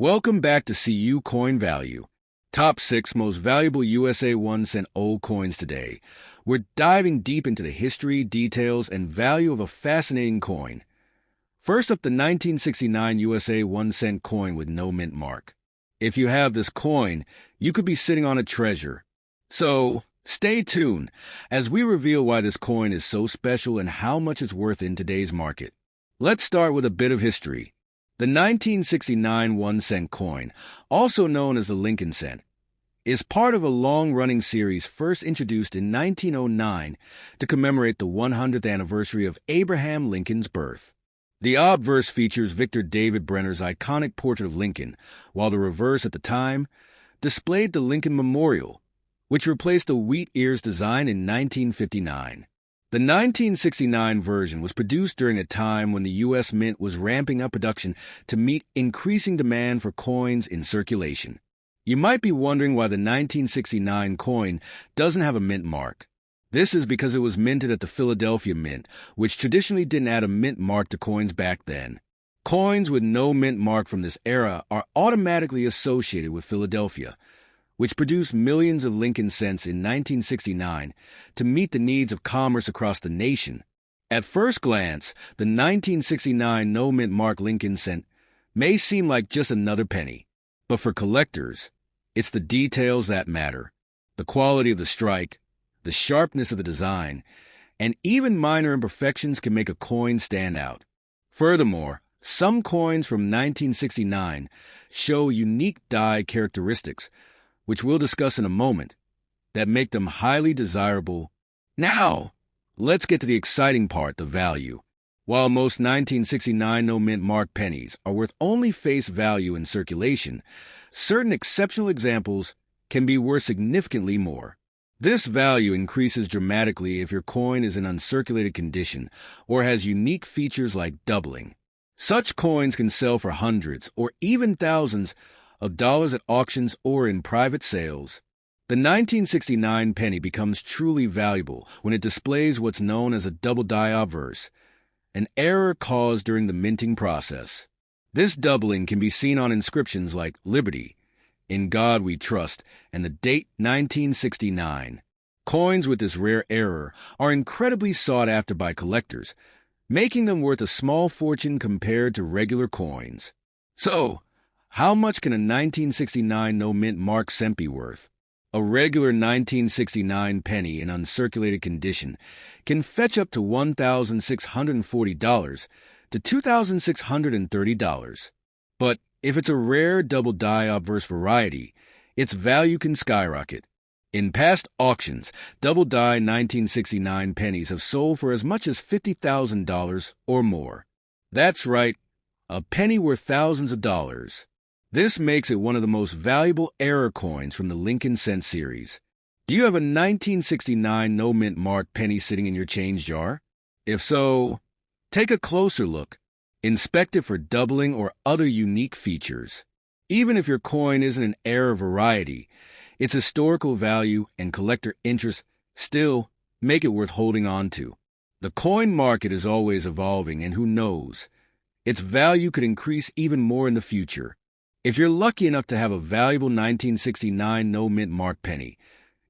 Welcome back to CU Coin Value. Top 6 most valuable USA 1 cent old coins today. We're diving deep into the history, details, and value of a fascinating coin. First up, the 1969 USA 1 cent coin with no mint mark. If you have this coin, you could be sitting on a treasure. So, stay tuned as we reveal why this coin is so special and how much it's worth in today's market. Let's start with a bit of history. The 1969 1 cent coin, also known as the Lincoln cent, is part of a long-running series first introduced in 1909 to commemorate the 100th anniversary of Abraham Lincoln's birth. The obverse features Victor David Brenner's iconic portrait of Lincoln, while the reverse at the time displayed the Lincoln Memorial, which replaced the wheat ears design in 1959. The 1969 version was produced during a time when the U.S. Mint was ramping up production to meet increasing demand for coins in circulation. You might be wondering why the 1969 coin doesn't have a mint mark. This is because it was minted at the Philadelphia Mint, which traditionally didn't add a mint mark to coins back then. Coins with no mint mark from this era are automatically associated with Philadelphia, which produced millions of Lincoln cents in 1969 to meet the needs of commerce across the nation. At first glance, the 1969 no-mint mark Lincoln cent may seem like just another penny. But for collectors, it's the details that matter. The quality of the strike, the sharpness of the design, and even minor imperfections can make a coin stand out. Furthermore, some coins from 1969 show unique die characteristics, which we'll discuss in a moment, that make them highly desirable. Now, let's get to the exciting part, the value. While most 1969 no-mint mark pennies are worth only face value in circulation, certain exceptional examples can be worth significantly more. This value increases dramatically if your coin is in uncirculated condition or has unique features like doubling. Such coins can sell for hundreds or even thousands of dollars at auctions or in private sales. The 1969 penny becomes truly valuable when it displays what's known as a double die obverse, an error caused during the minting process. This doubling can be seen on inscriptions like Liberty, In God We Trust, and the date 1969. Coins with this rare error are incredibly sought after by collectors, making them worth a small fortune compared to regular coins. So, how much can a 1969 no-mint mark cent be worth? A regular 1969 penny in uncirculated condition can fetch up to $1,640 to $2,630. But if it's a rare double die obverse variety, its value can skyrocket. In past auctions, double die 1969 pennies have sold for as much as $50,000 or more. That's right, a penny worth thousands of dollars. This makes it one of the most valuable error coins from the Lincoln cent series. Do you have a 1969 no-mint mark penny sitting in your change jar? If so, take a closer look. Inspect it for doubling or other unique features. Even if your coin isn't an error variety, its historical value and collector interest still make it worth holding on to. The coin market is always evolving, and who knows, its value could increase even more in the future. If you're lucky enough to have a valuable 1969 no-mint mark penny,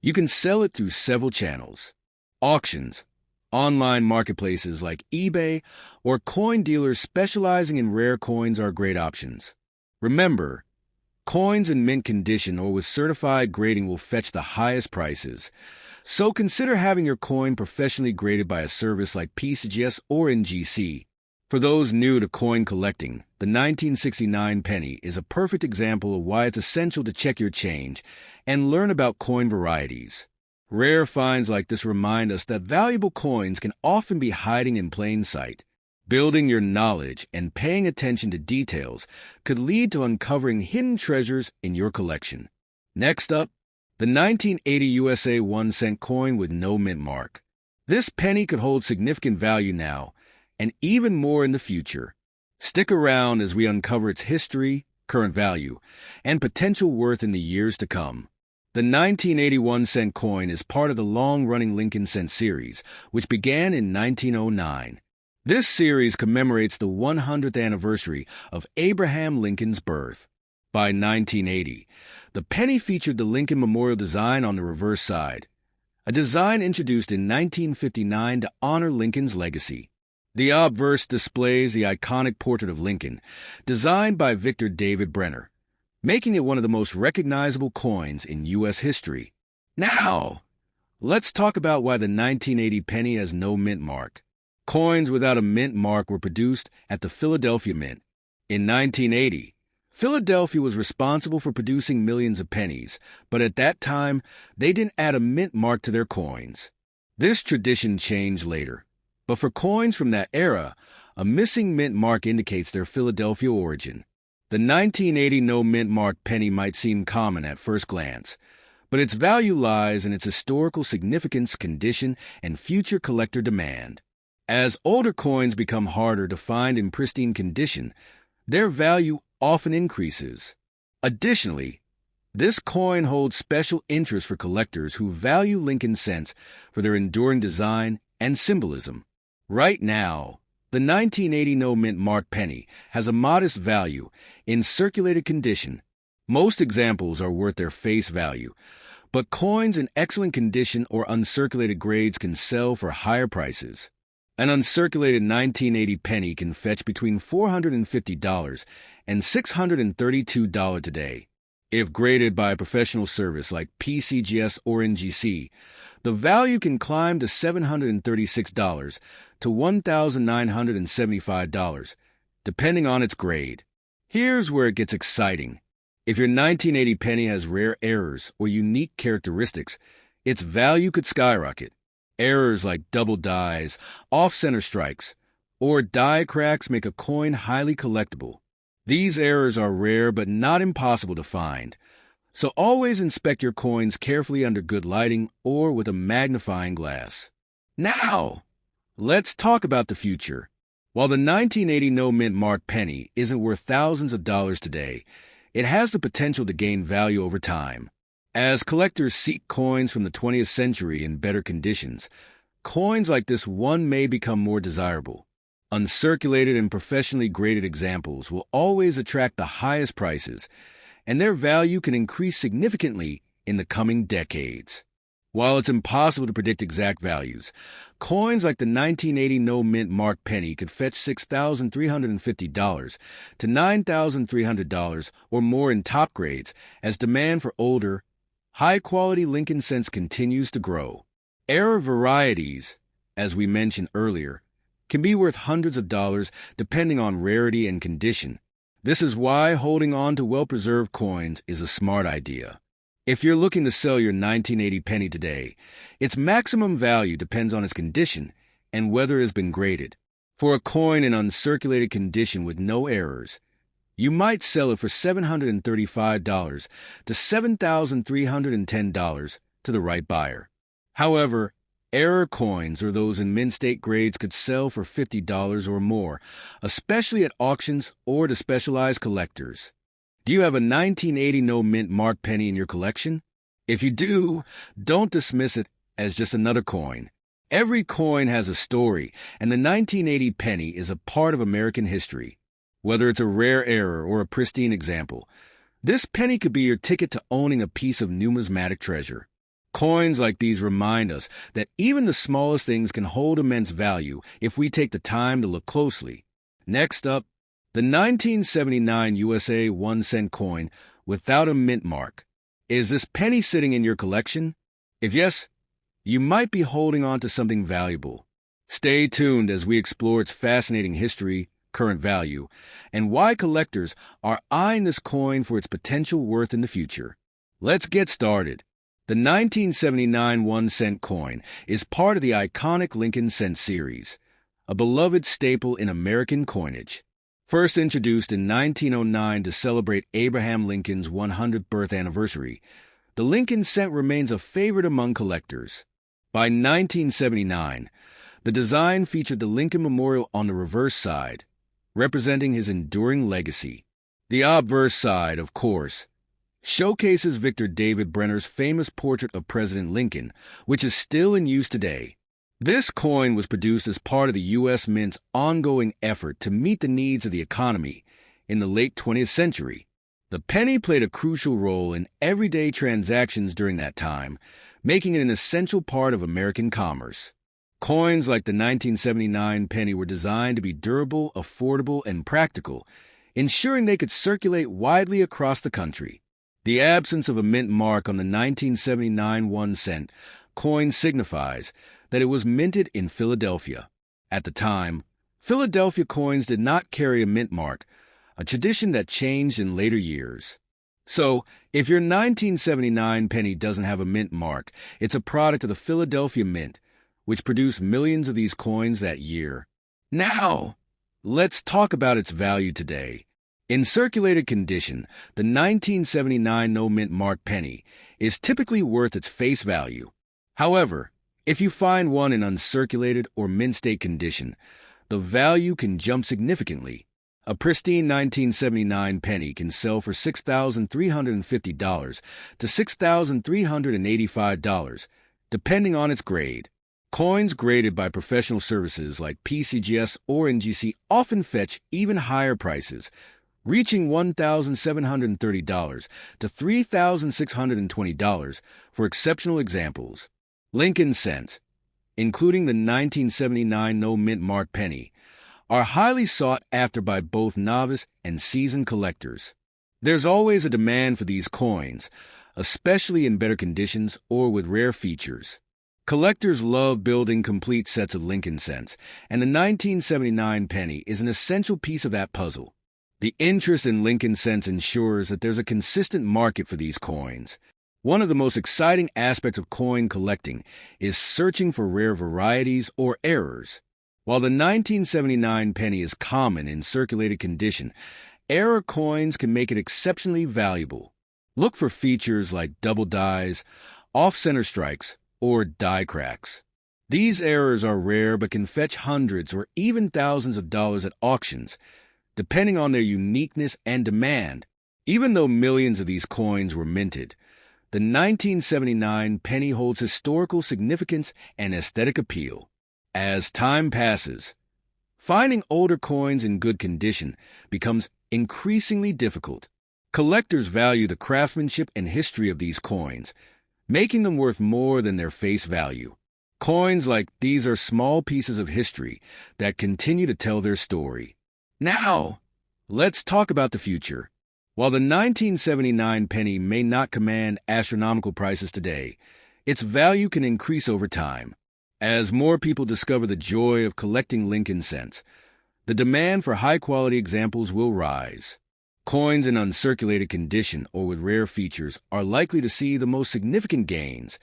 you can sell it through several channels. Auctions, online marketplaces like eBay, or coin dealers specializing in rare coins are great options. Remember, coins in mint condition or with certified grading will fetch the highest prices, so consider having your coin professionally graded by a service like PCGS or NGC. For those new to coin collecting, the 1969 penny is a perfect example of why it's essential to check your change and learn about coin varieties. Rare finds like this remind us that valuable coins can often be hiding in plain sight. Building your knowledge and paying attention to details could lead to uncovering hidden treasures in your collection. Next up, the 1980 USA 1 cent coin with no mint mark. This penny could hold significant value now, and even more in the future. Stick around as we uncover its history, current value, and potential worth in the years to come. The 1981 cent coin is part of the long-running Lincoln cent series, which began in 1909. This series commemorates the 100th anniversary of Abraham Lincoln's birth. By 1980, the penny featured the Lincoln Memorial design on the reverse side, a design introduced in 1959 to honor Lincoln's legacy. The obverse displays the iconic portrait of Lincoln, designed by Victor David Brenner, making it one of the most recognizable coins in U.S. history. Now, let's talk about why the 1980 penny has no mint mark. Coins without a mint mark were produced at the Philadelphia Mint. In 1980, Philadelphia was responsible for producing millions of pennies, but at that time, they didn't add a mint mark to their coins. This tradition changed later, but for coins from that era, a missing mint mark indicates their Philadelphia origin. The 1980 no mint mark penny might seem common at first glance, but its value lies in its historical significance, condition, and future collector demand. As older coins become harder to find in pristine condition, their value often increases. Additionally, this coin holds special interest for collectors who value Lincoln cents for their enduring design and symbolism. Right now, the 1980 no mint mark penny has a modest value in circulated condition. Most examples are worth their face value, but coins in excellent condition or uncirculated grades can sell for higher prices. An uncirculated 1980 penny can fetch between $450 and $632 today. If graded by a professional service like PCGS or NGC, the value can climb to $736 to $1,975, depending on its grade. Here's where it gets exciting. If your 1980 penny has rare errors or unique characteristics, its value could skyrocket. Errors like double dies, off-center strikes, or die cracks make a coin highly collectible. These errors are rare but not impossible to find, so always inspect your coins carefully under good lighting or with a magnifying glass. Now, let's talk about the future. While the 1980 no mint mark penny isn't worth thousands of dollars today, it has the potential to gain value over time. As collectors seek coins from the 20th century in better conditions, coins like this one may become more desirable. Uncirculated and professionally graded examples will always attract the highest prices, and their value can increase significantly in the coming decades. While it's impossible to predict exact values, coins like the 1980 no mint mark penny could fetch $6,350 to $9,300 or more in top grades as demand for older, high-quality Lincoln cents continues to grow. Error varieties, as we mentioned earlier, can be worth hundreds of dollars depending on rarity and condition. This is why holding on to well-preserved coins is a smart idea. If you're looking to sell your 1980 penny today, its maximum value depends on its condition and whether it has been graded. For a coin in uncirculated condition with no errors, you might sell it for $735 to $7,310 to the right buyer. However, error coins or those in mint state grades could sell for $50 or more, especially at auctions or to specialized collectors. Do you have a 1980 no mint mark penny in your collection? If you do, don't dismiss it as just another coin. Every coin has a story, and the 1980 penny is a part of American history. Whether it's a rare error or a pristine example, this penny could be your ticket to owning a piece of numismatic treasure. Coins like these remind us that even the smallest things can hold immense value if we take the time to look closely. Next up, the 1979 USA 1-cent coin without a mint mark. Is this penny sitting in your collection? If yes, you might be holding on to something valuable. Stay tuned as we explore its fascinating history, current value, and why collectors are eyeing this coin for its potential worth in the future. Let's get started. The 1979 1-cent coin is part of the iconic Lincoln cent series, a beloved staple in American coinage. First introduced in 1909 to celebrate Abraham Lincoln's 100th birth anniversary, the Lincoln cent remains a favorite among collectors. By 1979, the design featured the Lincoln Memorial on the reverse side, representing his enduring legacy. The obverse side, of course, showcases Victor David Brenner's famous portrait of President Lincoln, which is still in use today. This coin was produced as part of the U.S. Mint's ongoing effort to meet the needs of the economy in the late 20th century. The penny played a crucial role in everyday transactions during that time, making it an essential part of American commerce. Coins like the 1979 penny were designed to be durable, affordable, and practical, ensuring they could circulate widely across the country. The absence of a mint mark on the 1979 1-cent coin signifies that it was minted in Philadelphia. At the time, Philadelphia coins did not carry a mint mark, a tradition that changed in later years. So, if your 1979 penny doesn't have a mint mark, it's a product of the Philadelphia Mint, which produced millions of these coins that year. Now, let's talk about its value today. In circulated condition, the 1979 no-mint mark penny is typically worth its face value. However, if you find one in uncirculated or mint-state condition, the value can jump significantly. A pristine 1979 penny can sell for $6,350 to $6,385, depending on its grade. Coins graded by professional services like PCGS or NGC often fetch even higher prices, reaching $1,730 to $3,620 for exceptional examples. Lincoln cents, including the 1979 no-mint mark penny, are highly sought after by both novice and seasoned collectors. There's always a demand for these coins, especially in better conditions or with rare features. Collectors love building complete sets of Lincoln cents, and the 1979 penny is an essential piece of that puzzle. The interest in Lincoln cents ensures that there's a consistent market for these coins. One of the most exciting aspects of coin collecting is searching for rare varieties or errors. While the 1979 penny is common in circulated condition, error coins can make it exceptionally valuable. Look for features like double dies, off-center strikes, or die cracks. These errors are rare but can fetch hundreds or even thousands of dollars at auctions, depending on their uniqueness and demand. Even though millions of these coins were minted, the 1979 penny holds historical significance and aesthetic appeal. As time passes, finding older coins in good condition becomes increasingly difficult. Collectors value the craftsmanship and history of these coins, making them worth more than their face value. Coins like these are small pieces of history that continue to tell their story. Now, let's talk about the future. While the 1979 penny may not command astronomical prices today, its value can increase over time. As more people discover the joy of collecting Lincoln cents, the demand for high-quality examples will rise. Coins in uncirculated condition or with rare features are likely to see the most significant gains,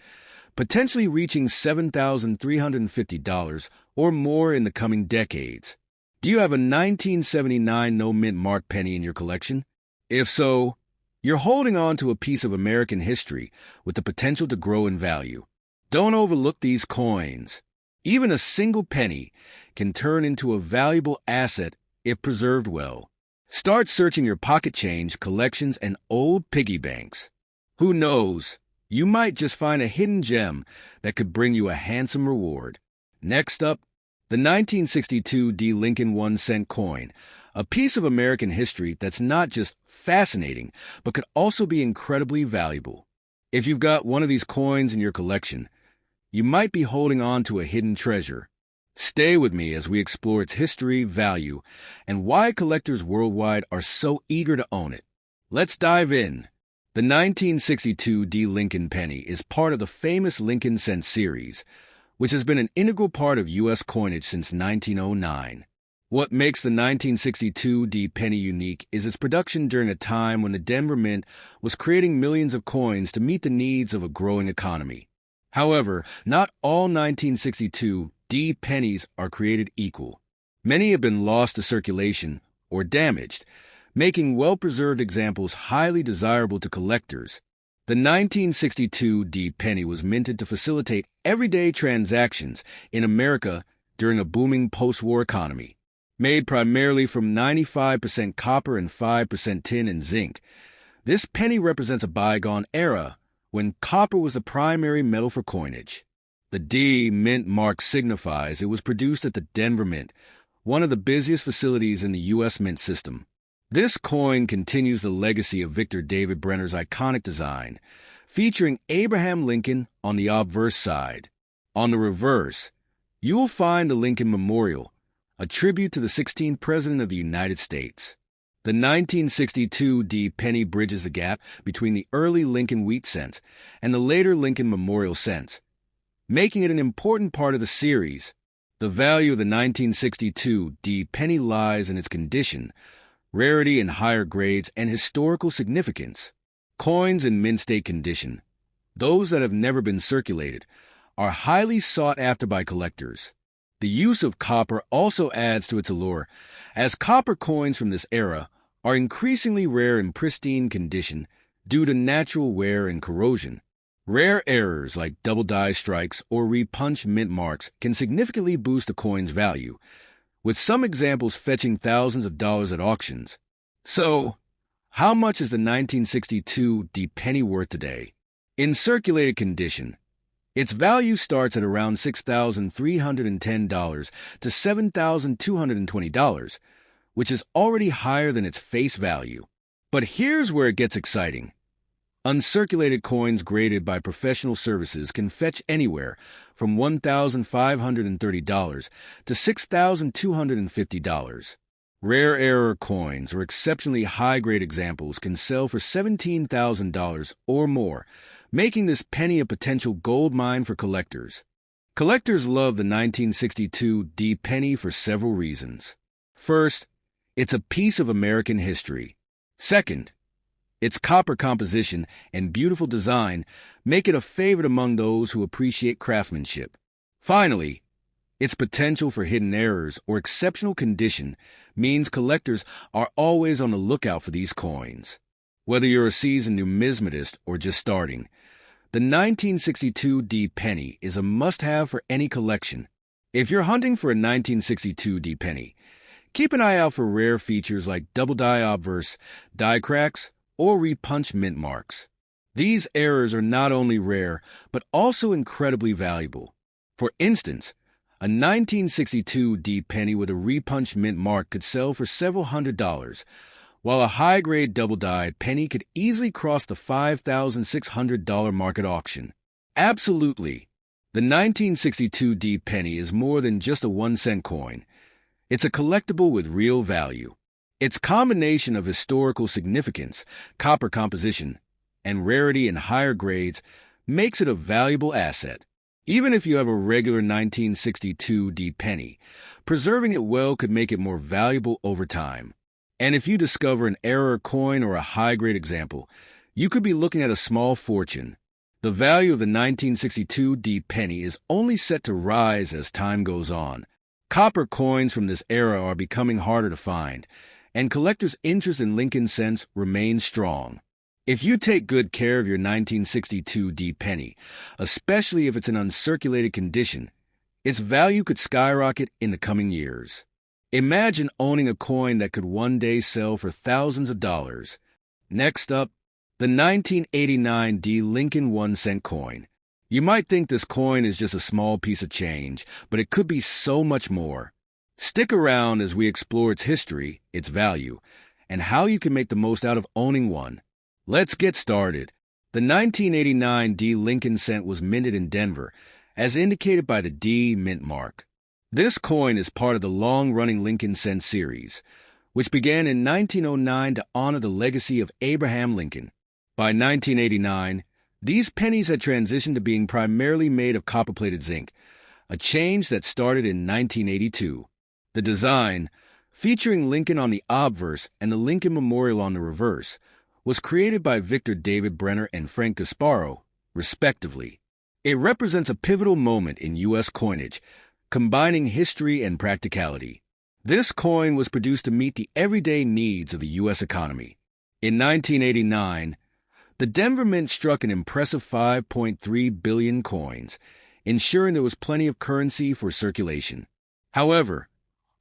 potentially reaching $7,350 or more in the coming decades. Do you have a 1979 no-mint mark penny in your collection? If so, you're holding on to a piece of American history with the potential to grow in value. Don't overlook these coins. Even a single penny can turn into a valuable asset if preserved well. Start searching your pocket change collections and old piggy banks. Who knows, you might just find a hidden gem that could bring you a handsome reward. Next up, the 1962 D. Lincoln 1-cent coin, a piece of American history that's not just fascinating, but could also be incredibly valuable. If you've got one of these coins in your collection, you might be holding on to a hidden treasure. Stay with me as we explore its history, value, and why collectors worldwide are so eager to own it. Let's dive in. The 1962 D. Lincoln penny is part of the famous Lincoln cent series, which has been an integral part of U.S. coinage since 1909. What makes the 1962 D penny unique is its production during a time when the Denver Mint was creating millions of coins to meet the needs of a growing economy. However, not all 1962 D pennies are created equal. Many have been lost to circulation or damaged, making well-preserved examples highly desirable to collectors. The 1962 D penny was minted to facilitate everyday transactions in America during a booming post-war economy. Made primarily from 95% copper and 5% tin and zinc, this penny represents a bygone era when copper was the primary metal for coinage. The D mint mark signifies it was produced at the Denver Mint, one of the busiest facilities in the U.S. mint system. This coin continues the legacy of Victor David Brenner's iconic design, featuring Abraham Lincoln on the obverse side. On the reverse, you will find the Lincoln Memorial, a tribute to the 16th President of the United States. The 1962 D penny bridges the gap between the early Lincoln wheat cents and the later Lincoln Memorial cents, making it an important part of the series. The value of the 1962 D penny lies in its condition, rarity in higher grades, and historical significance. Coins in mint state condition, those that have never been circulated, are highly sought after by collectors. The use of copper also adds to its allure, as copper coins from this era are increasingly rare in pristine condition due to natural wear and corrosion. Rare errors like double die strikes or repunched mint marks can significantly boost a coin's value, with some examples fetching thousands of dollars at auctions. So, how much is the 1962 D penny worth today? In circulated condition, its value starts at around $6,310 to $7,220, which is already higher than its face value. But here's where it gets exciting. Uncirculated coins graded by professional services can fetch anywhere from $1,530 to $6,250. Rare error coins or exceptionally high-grade examples can sell for $17,000 or more, making this penny a potential gold mine for collectors. Collectors love the 1962 D penny for several reasons. First, it's a piece of American history. Second, its copper composition and beautiful design make it a favorite among those who appreciate craftsmanship. Finally, its potential for hidden errors or exceptional condition means collectors are always on the lookout for these coins. Whether you're a seasoned numismatist or just starting, the 1962 D penny is a must-have for any collection. If you're hunting for a 1962 D penny, keep an eye out for rare features like double die obverse, die cracks, or repunched mint marks. These errors are not only rare, but also incredibly valuable. For instance, a 1962 D penny with a repunched mint mark could sell for several $100s, while a high-grade double-dyed penny could easily cross the $5,600 mark at auction. Absolutely. The 1962 D penny is more than just a 1-cent coin. It's a collectible with real value. Its combination of historical significance, copper composition, and rarity in higher grades makes it a valuable asset. Even if you have a regular 1962 D penny, preserving it well could make it more valuable over time. And if you discover an error coin or a high-grade example, you could be looking at a small fortune. The value of the 1962 D penny is only set to rise as time goes on. Copper coins from this era are becoming harder to find, and collectors' interest in Lincoln cents remains strong. If you take good care of your 1962 D penny, especially if it's in uncirculated condition, its value could skyrocket in the coming years. Imagine owning a coin that could one day sell for thousands of dollars. Next up, the 1989 D Lincoln 1-cent coin. You might think this coin is just a small piece of change, but it could be so much more. Stick around as we explore its history, its value, and how you can make the most out of owning one. Let's get started. The 1989 D Lincoln cent was minted in Denver, as indicated by the D mint mark. This coin is part of the long-running Lincoln cent series, which began in 1909 to honor the legacy of Abraham Lincoln. By 1989, these pennies had transitioned to being primarily made of copper-plated zinc, a change that started in 1982. The design, featuring Lincoln on the obverse and the Lincoln Memorial on the reverse, was created by Victor David Brenner and Frank Gasparo, respectively. It represents a pivotal moment in U.S. coinage, combining history and practicality. This coin was produced to meet the everyday needs of the U.S. economy. In 1989, the Denver Mint struck an impressive 5.3 billion coins, ensuring there was plenty of currency for circulation. However,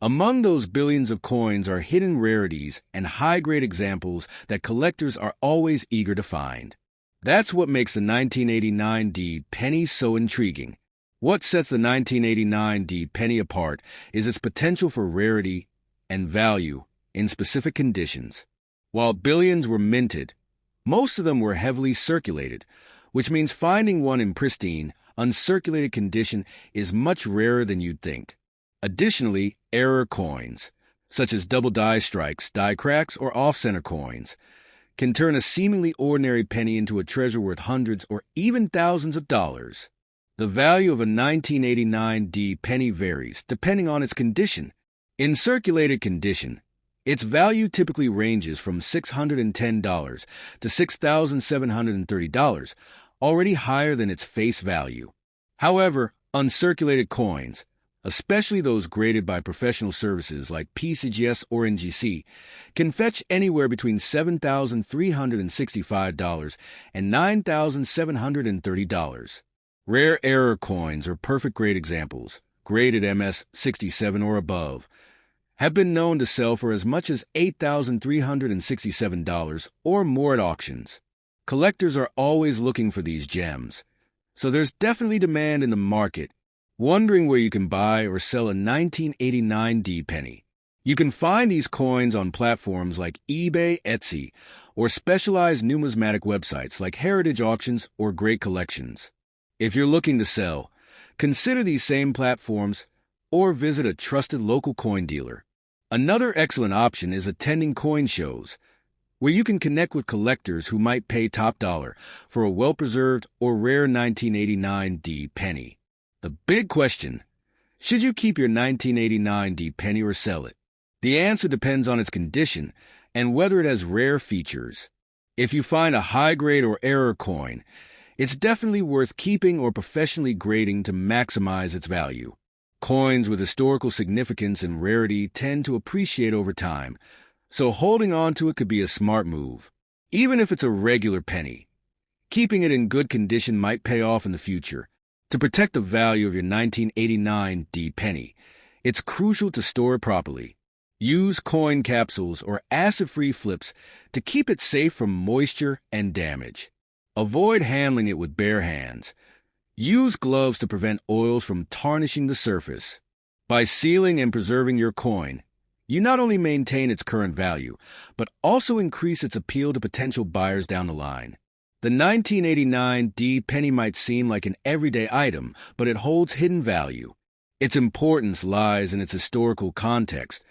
among those billions of coins are hidden rarities and high-grade examples that collectors are always eager to find. That's what makes the 1989 D penny so intriguing. What sets the 1989 D penny apart is its potential for rarity and value in specific conditions. While billions were minted, most of them were heavily circulated, which means finding one in pristine, uncirculated condition is much rarer than you'd think. Additionally, error coins, such as double die strikes, die cracks, or off-center coins, can turn a seemingly ordinary penny into a treasure worth hundreds or even thousands of dollars. The value of a 1989 D penny varies depending on its condition. In circulated condition, its value typically ranges from $610 to $6,730, already higher than its face value. However, uncirculated coins, especially those graded by professional services like PCGS or NGC, can fetch anywhere between $7,365 and $9,730. Rare error coins are perfect grade examples, graded MS-67 or above, have been known to sell for as much as $8,367 or more at auctions. Collectors are always looking for these gems, so there's definitely demand in the market. Wondering where you can buy or sell a 1989 D penny? You can find these coins on platforms like eBay, Etsy, or specialized numismatic websites like Heritage Auctions or Great Collections. If you're looking to sell, consider these same platforms or visit a trusted local coin dealer. Another excellent option is attending coin shows, where you can connect with collectors who might pay top dollar for a well-preserved or rare 1989 D penny. The big question: should you keep your 1989 D penny or sell it? The answer depends on its condition and whether it has rare features. If you find a high-grade or error coin, it's definitely worth keeping or professionally grading to maximize its value. Coins with historical significance and rarity tend to appreciate over time, so holding on to it could be a smart move. Even if it's a regular penny, keeping it in good condition might pay off in the future. To protect the value of your 1989 D penny, it's crucial to store it properly. Use coin capsules or acid-free flips to keep it safe from moisture and damage. Avoid handling it with bare hands. Use gloves to prevent oils from tarnishing the surface. By sealing and preserving your coin, you not only maintain its current value, but also increase its appeal to potential buyers down the line. The 1989 D penny might seem like an everyday item, but it holds hidden value. Its importance lies in its historical context,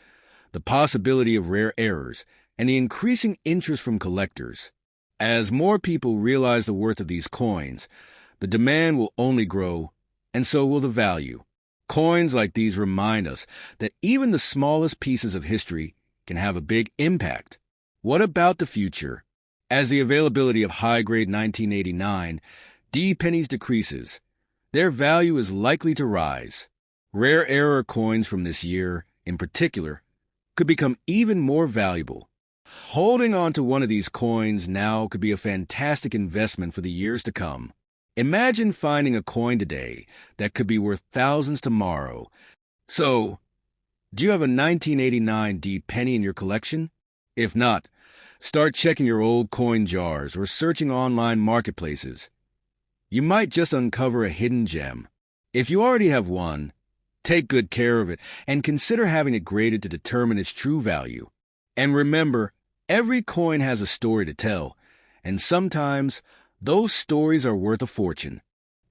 the possibility of rare errors, and the increasing interest from collectors. As more people realize the worth of these coins, the demand will only grow, and so will the value. Coins like these remind us that even the smallest pieces of history can have a big impact. What about the future? As the availability of high-grade 1989 D pennies decreases, their value is likely to rise. Rare error coins from this year, in particular, could become even more valuable. Holding on to one of these coins now could be a fantastic investment for the years to come. Imagine finding a coin today that could be worth thousands tomorrow. So, do you have a 1989 D penny in your collection? If not, start checking your old coin jars or searching online marketplaces. You might just uncover a hidden gem. If you already have one, take good care of it and consider having it graded to determine its true value. And remember, every coin has a story to tell, and sometimes those stories are worth a fortune.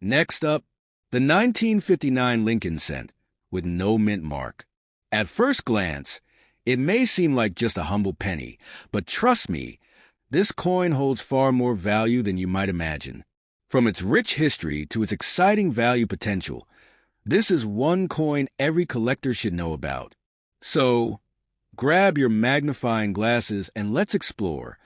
Next up, the 1959 Lincoln cent with no mint mark. At first glance, it may seem like just a humble penny, but trust me, this coin holds far more value than you might imagine. From its rich history to its exciting value potential, this is one coin every collector should know about. So, grab your magnifying glasses and let's explore.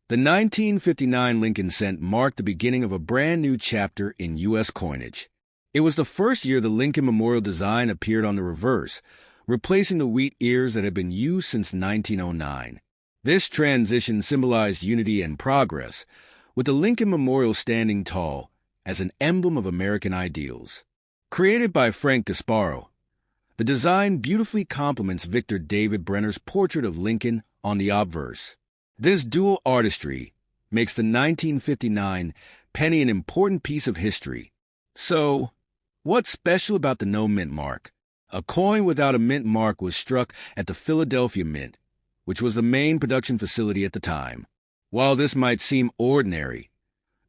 The 1959 Lincoln cent marked the beginning of a brand new chapter in U.S. coinage. It was the first year the Lincoln Memorial design appeared on the reverse, replacing the wheat ears that had been used since 1909. This transition symbolized unity and progress, with the Lincoln Memorial standing tall as an emblem of American ideals. Created by Frank Gasparo, the design beautifully complements Victor David Brenner's portrait of Lincoln on the obverse. This dual artistry makes the 1959 penny an important piece of history. So, what's special about the no mint mark? A coin without a mint mark was struck at the Philadelphia Mint, which was the main production facility at the time. While this might seem ordinary,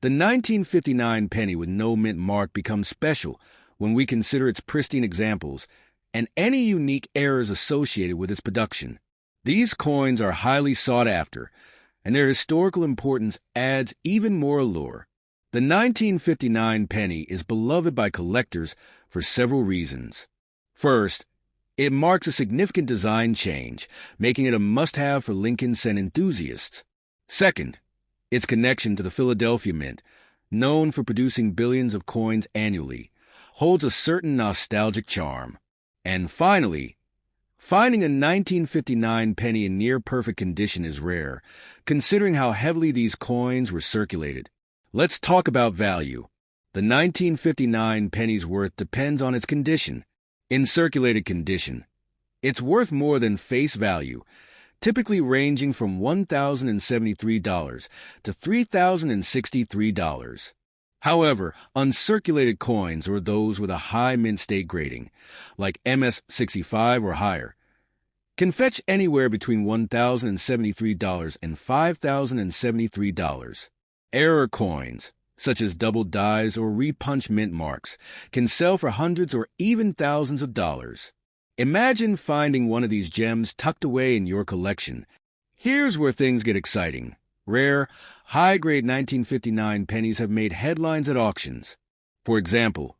the 1959 penny with no mint mark becomes special when we consider its pristine examples and any unique errors associated with its production. These coins are highly sought after, and their historical importance adds even more allure. The 1959 penny is beloved by collectors for several reasons. First, it marks a significant design change, making it a must-have for Lincoln cent enthusiasts. Second, its connection to the Philadelphia Mint, known for producing billions of coins annually, holds a certain nostalgic charm. And finally, finding a 1959 penny in near-perfect condition is rare, considering how heavily these coins were circulated. Let's talk about value. The 1959 penny's worth depends on its condition. In circulated condition, it's worth more than face value, typically ranging from $1,073 to $3,063. However, uncirculated coins, or those with a high mint state grading, like MS-65 or higher, can fetch anywhere between $1,073 and $5,073. Error coins, such as double dies or repunch mint marks, can sell for hundreds or even thousands of dollars. Imagine finding one of these gems tucked away in your collection. Here's where things get exciting. Rare, high-grade 1959 pennies have made headlines at auctions. For example,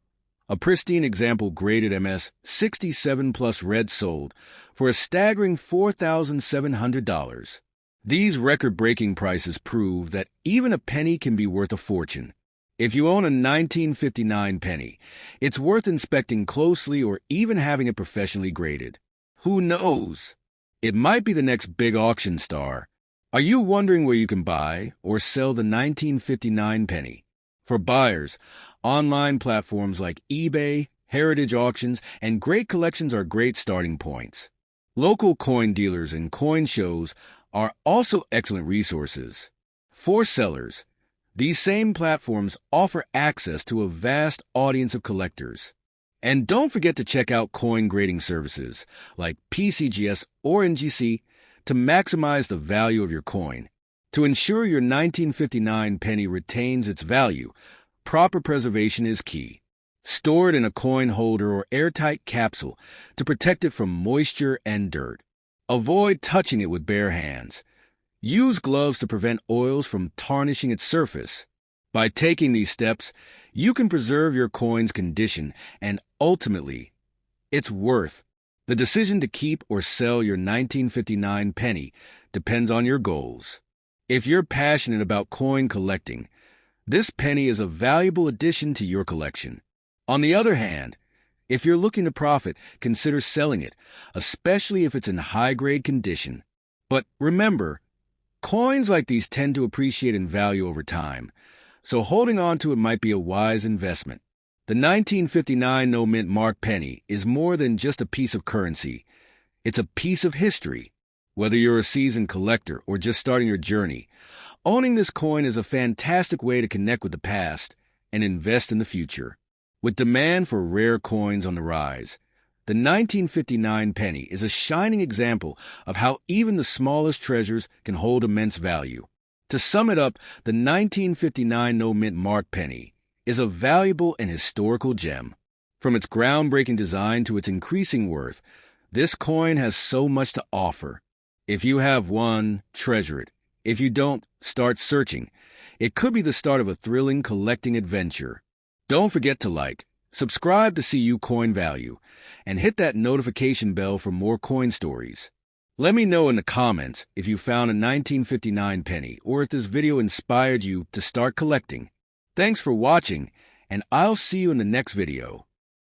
a pristine example graded MS 67 plus red sold for a staggering $4,700. These record-breaking prices prove that even a penny can be worth a fortune. If you own a 1959 penny, it's worth inspecting closely or even having it professionally graded. Who knows? It might be the next big auction star. Are you wondering where you can buy or sell the 1959 penny? For buyers, online platforms like eBay, heritage auctions, and great collections are great starting points. Local coin dealers and coin shows are also excellent resources. For sellers, these same platforms offer access to a vast audience of collectors. And don't forget to check out coin grading services like PCGS or NGC to maximize the value of your coin. To ensure your 1959 penny retains its value, proper preservation is key. Store it in a coin holder or airtight capsule to protect it from moisture and dirt. Avoid touching it with bare hands. Use gloves to prevent oils from tarnishing its surface. By taking these steps, you can preserve your coin's condition and ultimately, its worth. The decision to keep or sell your 1959 penny depends on your goals. If you're passionate about coin collecting, this penny is a valuable addition to your collection. On the other hand, if you're looking to profit, consider selling it, especially if it's in high-grade condition. But remember, coins like these tend to appreciate in value over time, so holding on to it might be a wise investment. The 1959 no-mint mark penny is more than just a piece of currency. It's a piece of history. Whether you're a seasoned collector or just starting your journey, owning this coin is a fantastic way to connect with the past and invest in the future. With demand for rare coins on the rise, the 1959 penny is a shining example of how even the smallest treasures can hold immense value. To sum it up, the 1959 no-mint mark penny is a valuable and historical gem. From its groundbreaking design to its increasing worth, this coin has so much to offer. If you have one, treasure it. If you don't, start searching. It could be the start of a thrilling collecting adventure. Don't forget to like, subscribe to see you coin value, and hit that notification bell for more coin stories. Let me know in the comments if you found a 1959 penny or if this video inspired you to start collecting. Thanks for watching, and I'll see you in the next video.